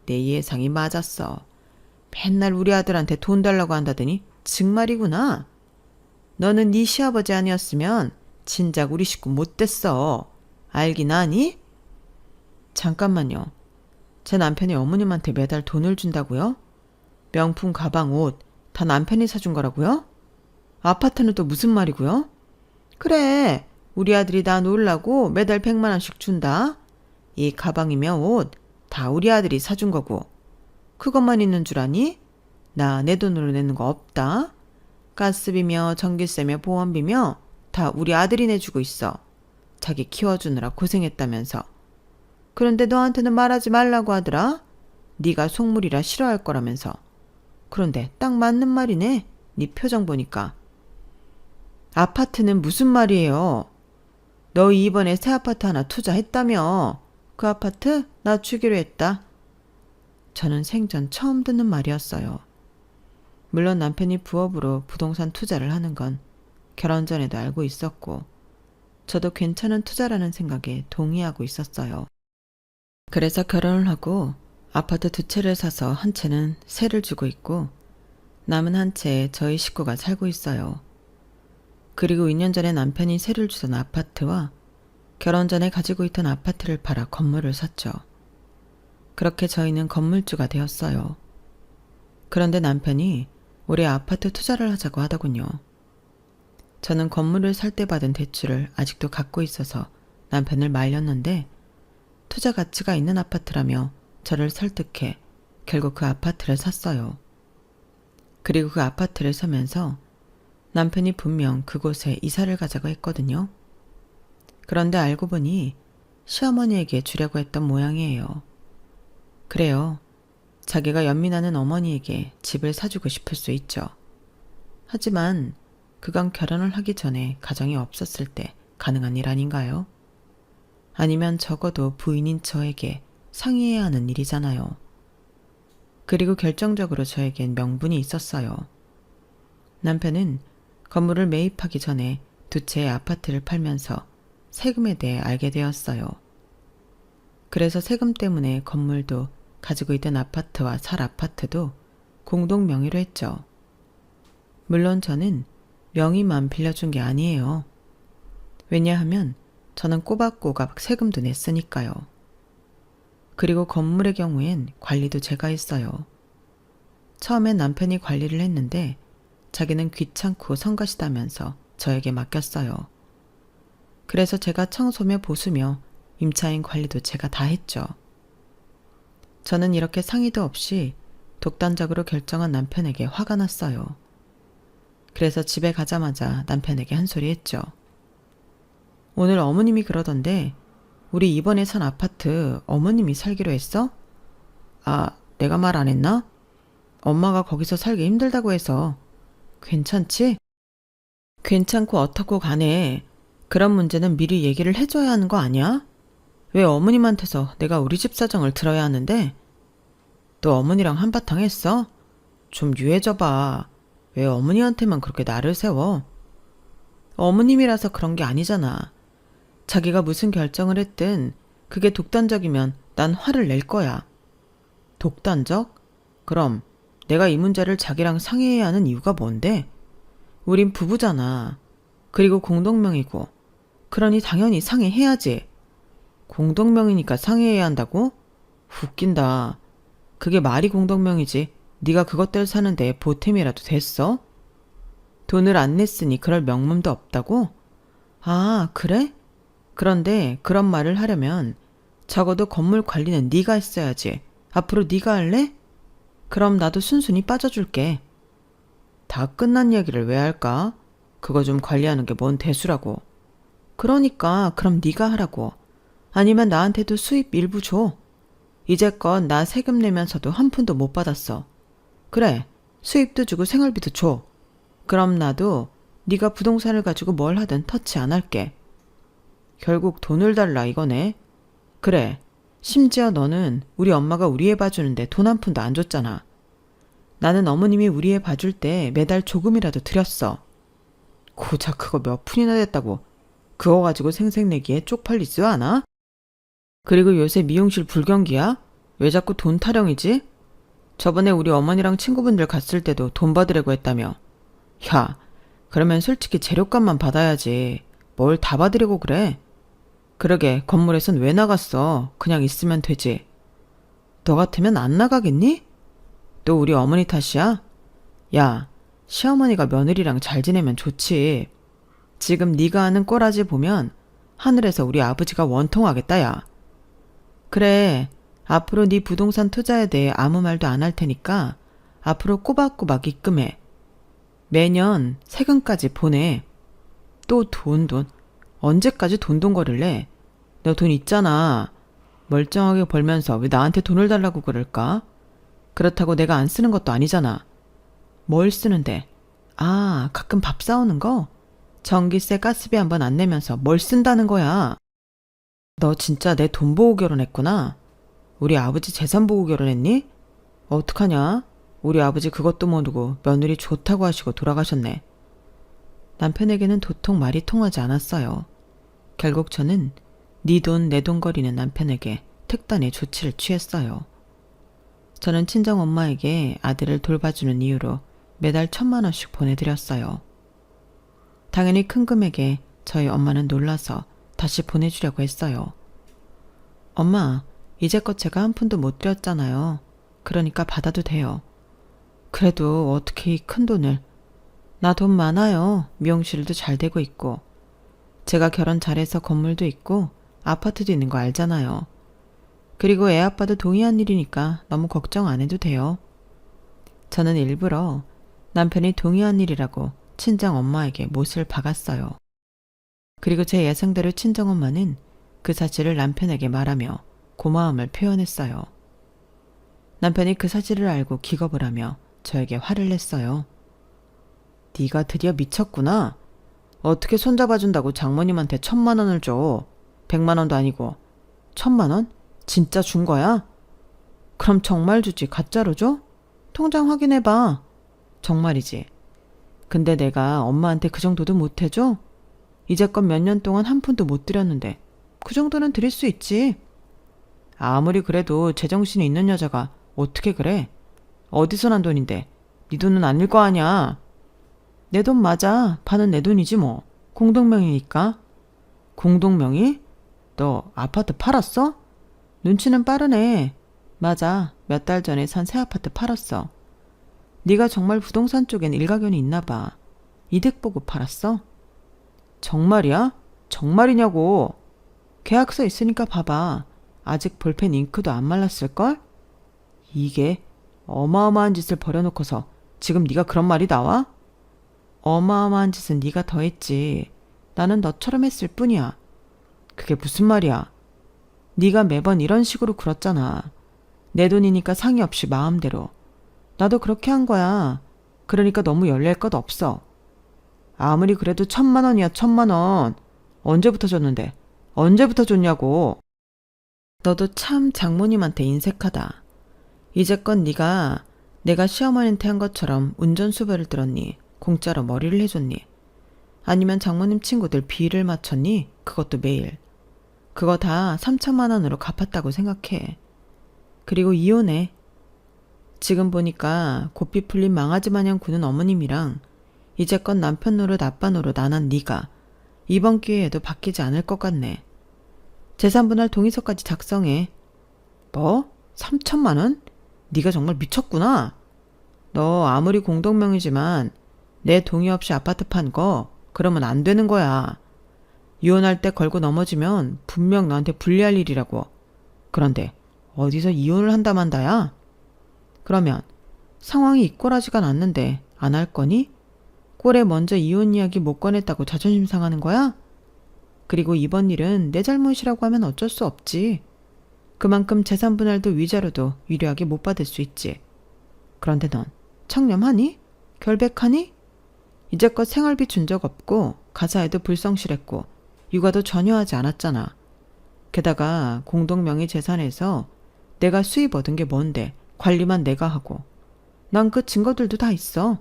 내 예상이 맞았어. 맨날 우리 아들한테 돈 달라고 한다더니 정말이구나. 너는 네 시아버지 아니었으면 진작 우리 식구 못 됐어. 알긴 아니? 잠깐만요. 제 남편이 어머님한테 매달 돈을 준다고요? 명품 가방, 옷 다 남편이 사준 거라고요? 아파트는 또 무슨 말이고요? 그래, 우리 아들이 나 놀라고 매달 100만 원씩 준다. 이 가방이며 옷 다 우리 아들이 사준 거고. 그것만 있는 줄 아니? 나 내 돈으로 내는 거 없다. 가스비며 전기세며 보험비며 다 우리 아들이 내주고 있어. 자기 키워주느라 고생했다면서. 그런데 너한테는 말하지 말라고 하더라. 네가 속물이라 싫어할 거라면서. 그런데 딱 맞는 말이네. 네 표정 보니까. 아파트는 무슨 말이에요? 너 이번에 새 아파트 하나 투자했다며. 그 아파트 나 주기로 했다. 저는 생전 처음 듣는 말이었어요. 물론 남편이 부업으로 부동산 투자를 하는 건 결혼 전에도 알고 있었고 저도 괜찮은 투자라는 생각에 동의하고 있었어요. 그래서 결혼을 하고 아파트 2채를 사서 한 채는 세를 주고 있고 남은 한 채에 저희 식구가 살고 있어요. 그리고 2년 전에 남편이 세를 주던 아파트와 결혼 전에 가지고 있던 아파트를 팔아 건물을 샀죠. 그렇게 저희는 건물주가 되었어요. 그런데 남편이 올해 아파트 투자를 하자고 하더군요. 저는 건물을 살 때 받은 대출을 아직도 갖고 있어서 남편을 말렸는데 투자 가치가 있는 아파트라며 저를 설득해 결국 그 아파트를 샀어요. 그리고 그 아파트를 사면서 남편이 분명 그곳에 이사를 가자고 했거든요. 그런데 알고 보니 시어머니에게 주려고 했던 모양이에요. 그래요. 자기가 연민하는 어머니에게 집을 사주고 싶을 수 있죠. 하지만 그건 결혼을 하기 전에 가정이 없었을 때 가능한 일 아닌가요? 아니면 적어도 부인인 저에게 상의해야 하는 일이잖아요. 그리고 결정적으로 저에겐 명분이 있었어요. 남편은 건물을 매입하기 전에 2채의 아파트를 팔면서 세금에 대해 알게 되었어요. 그래서 세금 때문에 건물도 가지고 있던 아파트와 살 아파트도 공동 명의로 했죠. 물론 저는 명의만 빌려준 게 아니에요. 왜냐하면 저는 꼬박꼬박 세금도 냈으니까요. 그리고 건물의 경우엔 관리도 제가 했어요. 처음엔 남편이 관리를 했는데 자기는 귀찮고 성가시다면서 저에게 맡겼어요. 그래서 제가 청소며 보수며 임차인 관리도 제가 다 했죠. 저는 이렇게 상의도 없이 독단적으로 결정한 남편에게 화가 났어요. 그래서 집에 가자마자 남편에게 한 소리 했죠. 오늘 어머님이 그러던데 우리 이번에 산 아파트 어머님이 살기로 했어? 아, 내가 말 안 했나? 엄마가 거기서 살기 힘들다고 해서. 괜찮지? 괜찮고 어떻고 간에 그런 문제는 미리 얘기를 해줘야 하는 거 아니야? 왜 어머님한테서 내가 우리 집 사정을 들어야 하는데? 너 어머니랑 한바탕 했어? 좀 유해져봐. 왜 어머니한테만 그렇게 나를 세워? 어머님이라서 그런 게 아니잖아. 자기가 무슨 결정을 했든 그게 독단적이면 난 화를 낼 거야. 독단적? 그럼 내가 이 문제를 자기랑 상의해야 하는 이유가 뭔데? 우린 부부잖아. 그리고 공동명의고. 그러니 당연히 상의해야지. 공동명의니까 상의해야 한다고? 웃긴다. 그게 말이 공동명의지. 네가 그것들 사는데 보탬이라도 됐어? 돈을 안 냈으니 그럴 명분도 없다고? 아, 그래? 그런데 그런 말을 하려면 적어도 건물 관리는 네가 했어야지. 앞으로 네가 할래? 그럼 나도 순순히 빠져줄게. 다 끝난 이야기를 왜 할까? 그거 좀 관리하는 게 뭔 대수라고. 그러니까 그럼 네가 하라고. 아니면 나한테도 수입 일부 줘. 이제껏 나 세금 내면서도 한 푼도 못 받았어. 그래, 수입도 주고 생활비도 줘. 그럼 나도 네가 부동산을 가지고 뭘 하든 터치 안 할게. 결국 돈을 달라 이거네. 그래, 심지어 너는 우리 엄마가 우리 애 봐주는데 돈 한 푼도 안 줬잖아. 나는 어머님이 우리 애 봐줄 때 매달 조금이라도 드렸어. 고작 그거 몇 푼이나 됐다고 그거 가지고 생색내기에 쪽팔리지도 않아? 그리고 요새 미용실 불경기야? 왜 자꾸 돈 타령이지? 저번에 우리 어머니랑 친구분들 갔을 때도 돈 받으려고 했다며. 야, 그러면 솔직히 재료값만 받아야지. 뭘 다 받으려고 그래? 그러게 건물에선 왜 나갔어? 그냥 있으면 되지. 너 같으면 안 나가겠니? 또 우리 어머니 탓이야? 야, 시어머니가 며느리랑 잘 지내면 좋지. 지금 네가 하는 꼬라지 보면 하늘에서 우리 아버지가 원통하겠다 야. 그래, 앞으로 네 부동산 투자에 대해 아무 말도 안 할 테니까 앞으로 꼬박꼬박 입금해. 매년 세금까지 보내. 또 돈. 언제까지 돈돈거릴래? 너 돈 있잖아. 멀쩡하게 벌면서 왜 나한테 돈을 달라고 그럴까? 그렇다고 내가 안 쓰는 것도 아니잖아. 뭘 쓰는데? 아, 가끔 밥 사오는 거? 전기세, 가스비 한번 안 내면서 뭘 쓴다는 거야? 너 진짜 내 돈 보고 결혼했구나. 우리 아버지 재산 보고 결혼했니? 어떡하냐? 우리 아버지 그것도 모르고 며느리 좋다고 하시고 돌아가셨네. 남편에게는 도통 말이 통하지 않았어요. 결국 저는 네 돈 내 돈 거리는 남편에게 특단의 조치를 취했어요. 저는 친정엄마에게 아들을 돌봐주는 이유로 매달 1,000만 원씩 보내드렸어요. 당연히 큰 금액에 저희 엄마는 놀라서 다시 보내주려고 했어요. 엄마, 이제껏 제가 한 푼도 못 드렸잖아요. 그러니까 받아도 돼요. 그래도 어떻게 이 큰 돈을. 나 돈 많아요. 미용실도 잘 되고 있고. 제가 결혼 잘해서 건물도 있고 아파트도 있는 거 알잖아요. 그리고 애 아빠도 동의한 일이니까 너무 걱정 안 해도 돼요. 저는 일부러 남편이 동의한 일이라고 친정 엄마에게 못을 박았어요. 그리고 제 예상대로 친정 엄마는 그 사실을 남편에게 말하며 고마움을 표현했어요. 남편이 그 사실을 알고 기겁을 하며 저에게 화를 냈어요. 네가 드디어 미쳤구나. 어떻게 손잡아준다고 장모님한테 1,000만 원을 줘. 100만 원도 아니고 1,000만 원? 진짜 준 거야? 그럼 정말 주지 가짜로 줘? 통장 확인해봐. 정말이지. 근데 내가 엄마한테 그 정도도 못 해줘? 이제껏 몇 년 동안 한 푼도 못 드렸는데 그 정도는 드릴 수 있지. 아무리 그래도 제정신이 있는 여자가 어떻게 그래? 어디서 난 돈인데 네 돈은 아닐 거 아니야. 내 돈 맞아. 반은 내 돈이지 뭐. 공동명의니까. 공동명의? 너 아파트 팔았어? 눈치는 빠르네. 맞아. 몇 달 전에 산 새 아파트 팔았어. 네가 정말 부동산 쪽엔 일가견이 있나 봐. 이득 보고 팔았어? 정말이야? 정말이냐고. 계약서 있으니까 봐봐. 아직 볼펜 잉크도 안 말랐을걸? 이게 어마어마한 짓을 벌여놓고서 지금 네가 그런 말이 나와? 어마어마한 짓은 네가 더 했지. 나는 너처럼 했을 뿐이야. 그게 무슨 말이야? 네가 매번 이런 식으로 굴었잖아. 내 돈이니까 상의 없이 마음대로. 나도 그렇게 한 거야. 그러니까 너무 열릴 것 없어. 아무리 그래도 1,000만 원이야, 1,000만 원. 언제부터 줬는데? 언제부터 줬냐고. 너도 참 장모님한테 인색하다. 이제껏 네가 내가 시어머니한테 한 것처럼 운전수배를 들었니? 공짜로 머리를 해줬니? 아니면 장모님 친구들 비를 맞췄니? 그것도 매일. 그거 다 3,000만 원으로 갚았다고 생각해. 그리고 이혼해. 지금 보니까 고삐 풀린 망아지 마냥 구는 어머님이랑 이제껏 남편 노릇 아빠 노릇 안 한 네가 이번 기회에도 바뀌지 않을 것 같네. 재산분할 동의서까지 작성해. 뭐? 3,000만 원? 네가 정말 미쳤구나. 너 아무리 공동명의지만 내 동의 없이 아파트 판 거 그러면 안 되는 거야. 이혼할 때 걸고 넘어지면 분명 너한테 불리할 일이라고. 그런데 어디서 이혼을 한다 만다야? 그러면 상황이 이꼴하지가 않는데 안 할 거니? 꼴에 먼저 이혼 이야기 못 꺼냈다고 자존심 상하는 거야? 그리고 이번 일은 내 잘못이라고 하면 어쩔 수 없지. 그만큼 재산 분할도 위자료도 유리하게 못 받을 수 있지. 그런데 넌 청렴하니? 결백하니? 이제껏 생활비 준 적 없고 가사에도 불성실했고 육아도 전혀 하지 않았잖아. 게다가 공동명의 재산에서 내가 수입 얻은 게 뭔데 관리만 내가 하고. 난 그 증거들도 다 있어.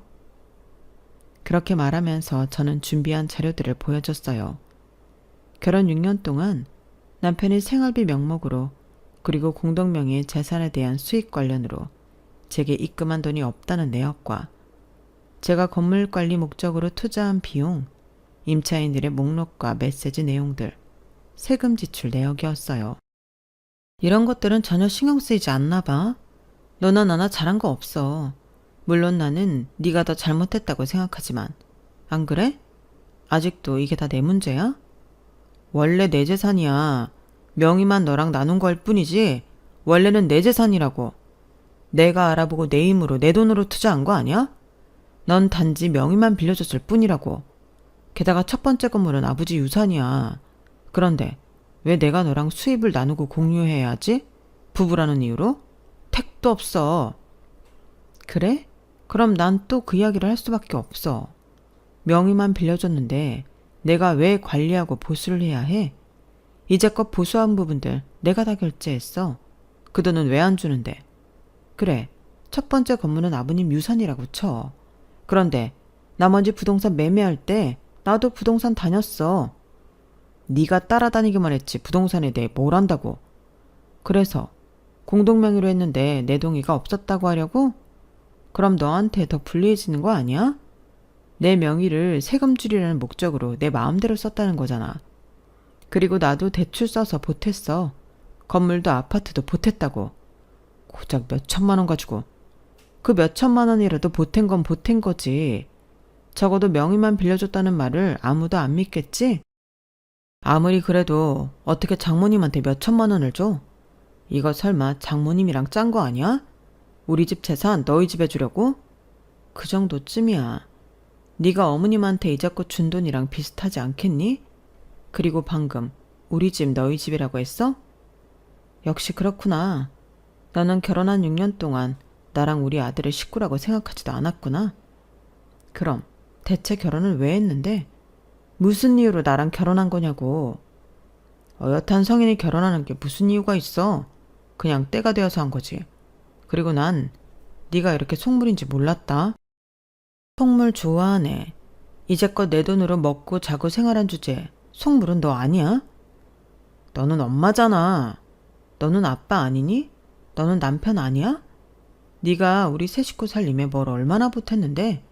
그렇게 말하면서 저는 준비한 자료들을 보여줬어요. 결혼 6년 동안 남편이 생활비 명목으로 그리고 공동명의 재산에 대한 수익 관련으로 제게 입금한 돈이 없다는 내역과 제가 건물 관리 목적으로 투자한 비용, 임차인들의 목록과 메시지 내용들, 세금 지출 내역이었어요. 이런 것들은 전혀 신경 쓰이지 않나 봐. 너나 나나 잘한 거 없어. 물론 나는 네가 더 잘못했다고 생각하지만. 안 그래? 아직도 이게 다 내 문제야? 원래 내 재산이야. 명의만 너랑 나눈 걸 뿐이지 원래는 내 재산이라고. 내가 알아보고 내 힘으로 내 돈으로 투자한 거 아니야? 넌 단지 명의만 빌려줬을 뿐이라고. 게다가 첫 번째 건물은 아버지 유산이야. 그런데 왜 내가 너랑 수입을 나누고 공유해야지? 부부라는 이유로? 택도 없어. 그래? 그럼 난 또 그 이야기를 할 수밖에 없어. 명의만 빌려줬는데 내가 왜 관리하고 보수를 해야 해? 이제껏 보수한 부분들 내가 다 결제했어. 그 돈은 왜 안 주는데? 그래, 첫 번째 건물은 아버님 유산이라고 쳐. 그런데 나머지 부동산 매매할 때 나도 부동산 다녔어. 네가 따라다니기만 했지 부동산에 대해 뭘 안다고. 그래서 공동명의로 했는데 내 동의가 없었다고 하려고? 그럼 너한테 더 불리해지는 거 아니야? 내 명의를 세금 줄이라는 목적으로 내 마음대로 썼다는 거잖아. 그리고 나도 대출 써서 보탰어. 건물도 아파트도 보탰다고. 고작 몇 천만 원 가지고. 그 몇 천만 원이라도 보탠 건 보탠 거지. 적어도 명의만 빌려줬다는 말을 아무도 안 믿겠지? 아무리 그래도 어떻게 장모님한테 몇 천만 원을 줘? 이거 설마 장모님이랑 짠 거 아니야? 우리 집 재산 너희 집에 주려고? 그 정도쯤이야. 네가 어머님한테 이자껏 준 돈이랑 비슷하지 않겠니? 그리고 방금 우리 집 너희 집이라고 했어? 역시 그렇구나. 너는 결혼한 6년 동안 나랑 우리 아들의 식구라고 생각하지도 않았구나. 그럼 대체 결혼을 왜 했는데? 무슨 이유로 나랑 결혼한 거냐고. 어엿한 성인이 결혼하는 게 무슨 이유가 있어. 그냥 때가 되어서 한 거지. 그리고 난 네가 이렇게 속물인지 몰랐다. 속물 좋아하네. 이제껏 내 돈으로 먹고 자고 생활한 주제에 속물은 너 아니야? 너는 엄마잖아. 너는 아빠 아니니? 너는 남편 아니야? 네가 우리 세 식구 살림에 뭘 얼마나 보탰는데?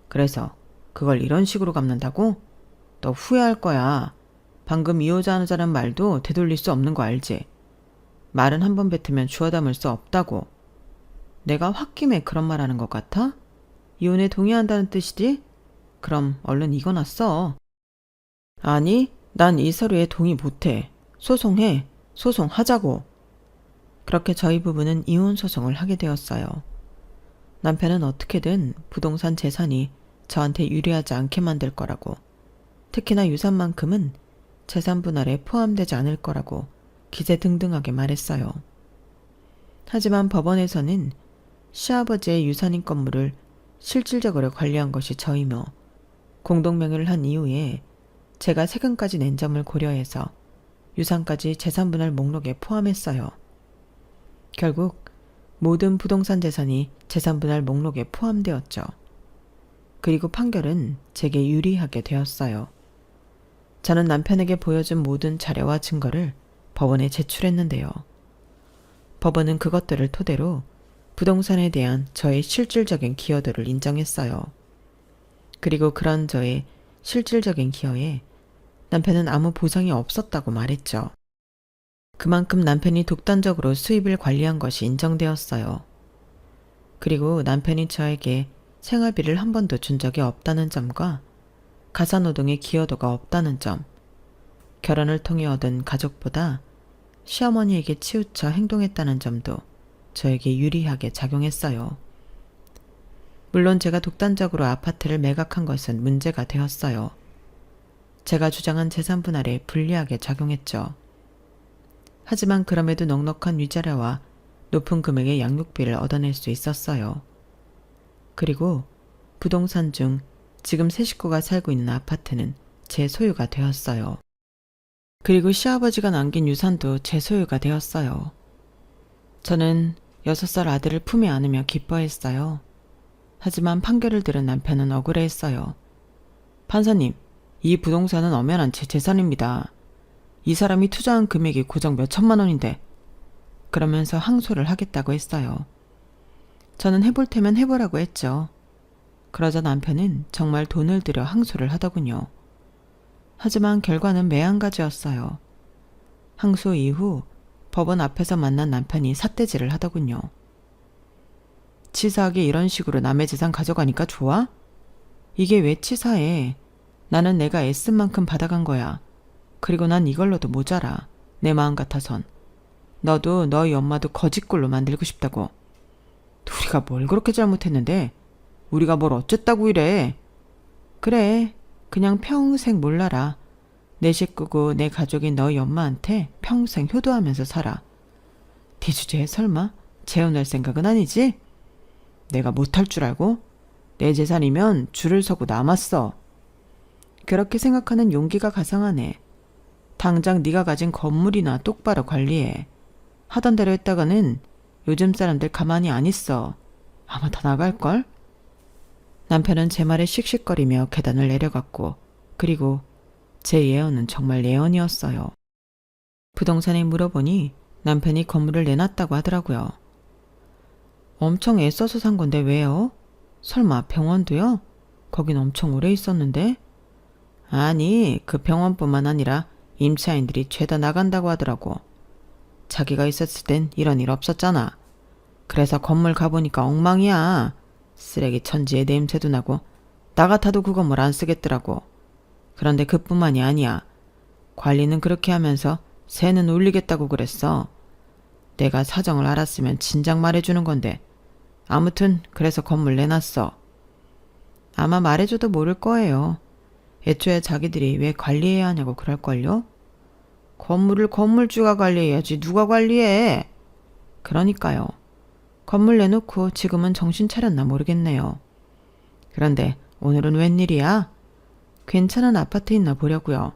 그래서 그걸 이런 식으로 갚는다고? 너 후회할 거야. 방금 이혼자는 말도 되돌릴 수 없는 거 알지? 말은 한 번 뱉으면 주워 담을 수 없다고. 내가 홧김에 그런 말 하는 것 같아? 이혼에 동의한다는 뜻이지? 그럼 얼른 이거나 써. 아니, 난 이 서류에 동의 못해. 소송해. 소송하자고. 그렇게 저희 부부는 이혼 소송을 하게 되었어요. 남편은 어떻게든 부동산 재산이 저한테 유리하지 않게 만들 거라고, 특히나 유산만큼은 재산 분할에 포함되지 않을 거라고 기세등등하게 말했어요. 하지만 법원에서는 시아버지의 유산인 건물을 실질적으로 관리한 것이 저이며 공동명의를 한 이후에 제가 세금까지 낸 점을 고려해서 유산까지 재산분할 목록에 포함했어요. 결국 모든 부동산 재산이 재산분할 목록에 포함되었죠. 그리고 판결은 제게 유리하게 되었어요. 저는 남편에게 보여준 모든 자료와 증거를 법원에 제출했는데요. 법원은 그것들을 토대로 부동산에 대한 저의 실질적인 기여도를 인정했어요. 그리고 그런 저의 실질적인 기여에 남편은 아무 보상이 없었다고 말했죠. 그만큼 남편이 독단적으로 수입을 관리한 것이 인정되었어요. 그리고 남편이 저에게 생활비를 한 번도 준 적이 없다는 점과 가사노동의 기여도가 없다는 점, 결혼을 통해 얻은 가족보다 시어머니에게 치우쳐 행동했다는 점도 저에게 유리하게 작용했어요. 물론 제가 독단적으로 아파트를 매각한 것은 문제가 되었어요. 제가 주장한 재산 분할에 불리하게 작용했죠. 하지만 그럼에도 넉넉한 위자료와 높은 금액의 양육비를 얻어낼 수 있었어요. 그리고 부동산 중 지금 세 식구가 살고 있는 아파트는 제 소유가 되었어요. 그리고 시아버지가 남긴 유산도 제 소유가 되었어요. 저는 6살 아들을 품에 안으며 기뻐했어요. 하지만 판결을 들은 남편은 억울해했어요. 판사님, 이 부동산은 엄연한 제 재산입니다. 이 사람이 투자한 금액이 고작 몇 천만 원인데. 그러면서 항소를 하겠다고 했어요. 저는 해볼 테면 해보라고 했죠. 그러자 남편은 정말 돈을 들여 항소를 하더군요. 하지만 결과는 매한가지였어요. 항소 이후 법원 앞에서 만난 남편이 삿대질을 하더군요. 치사하게 이런 식으로 남의 재산 가져가니까 좋아? 이게 왜 치사해? 나는 내가 애쓴 만큼 받아간 거야. 그리고 난 이걸로도 모자라. 내 마음 같아선. 너도 너희 엄마도 거짓골로 만들고 싶다고. 우리가 뭘 그렇게 잘못했는데? 우리가 뭘 어쨌다고 이래? 그래, 그냥 평생 몰라라. 내 식구고 내 가족인 너희 엄마한테 평생 효도하면서 살아. 네 주제에 설마 재혼할 생각은 아니지? 내가 못할 줄 알고? 내 재산이면 줄을 서고 남았어. 그렇게 생각하는 용기가 가상하네. 당장 네가 가진 건물이나 똑바로 관리해. 하던 대로 했다가는 요즘 사람들 가만히 안 있어. 아마 다 나갈걸? 남편은 제 말에 씩씩거리며 계단을 내려갔고, 그리고 제 예언은 정말 예언이었어요. 부동산에 물어보니 남편이 건물을 내놨다고 하더라고요. 엄청 애써서 산 건데 왜요? 설마 병원도요? 거긴 엄청 오래 있었는데? 아니, 그 병원뿐만 아니라 임차인들이 죄다 나간다고 하더라고. 자기가 있었을 땐 이런 일 없었잖아. 그래서 건물 가보니까 엉망이야. 쓰레기 천지에 냄새도 나고 나 같아도 그 건물 안 쓰겠더라고. 그런데 그뿐만이 아니야. 관리는 그렇게 하면서 세는 올리겠다고 그랬어. 내가 사정을 알았으면 진작 말해주는 건데. 아무튼 그래서 건물 내놨어. 아마 말해줘도 모를 거예요. 애초에 자기들이 왜 관리해야 하냐고 그럴걸요? 건물을 건물주가 관리해야지 누가 관리해? 그러니까요. 건물 내놓고 지금은 정신 차렸나 모르겠네요. 그런데 오늘은 웬일이야? 괜찮은 아파트 있나 보려고요.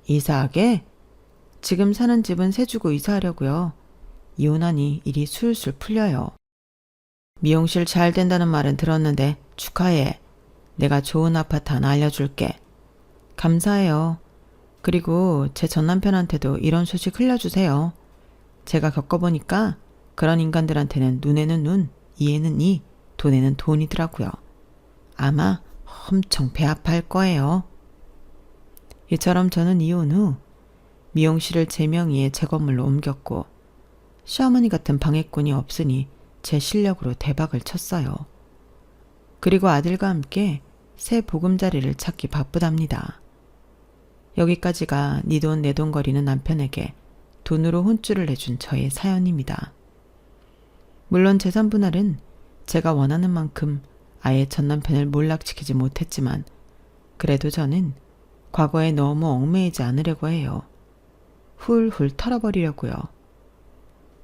이사하게? 지금 사는 집은 새 주고 이사하려고요. 이혼하니 일이 술술 풀려요. 미용실 잘 된다는 말은 들었는데 축하해. 내가 좋은 아파트 하나 알려줄게. 감사해요. 그리고 제 전 남편한테도 이런 소식 흘려주세요. 제가 겪어보니까 그런 인간들한테는 눈에는 눈, 이에는 이, 돈에는 돈이더라고요. 아마 엄청 배 아파할 거예요. 이처럼 저는 이혼 후 미용실을 제 명의의 제 건물로 옮겼고 시어머니 같은 방해꾼이 없으니 제 실력으로 대박을 쳤어요. 그리고 아들과 함께 새 보금자리를 찾기 바쁘답니다. 여기까지가 네 돈 내 돈 거리는 남편에게 돈으로 혼쭐을 내준 저의 사연입니다. 물론 재산 분할은 제가 원하는 만큼 아예 전 남편을 몰락시키지 못했지만 그래도 저는 과거에 너무 얽매이지 않으려고 해요. 훌훌 털어버리려고요.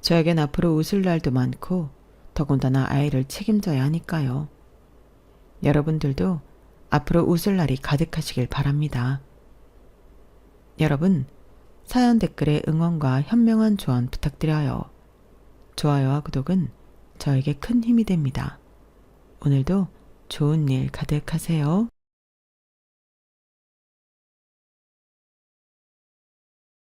저에겐 앞으로 웃을 날도 많고 더군다나 아이를 책임져야 하니까요. 여러분들도 앞으로 웃을 날이 가득하시길 바랍니다. 여러분, 사연 댓글에 응원과 현명한 조언 부탁드려요. 좋아요와 구독은 저에게 큰 힘이 됩니다. 오늘도 좋은 일 가득하세요.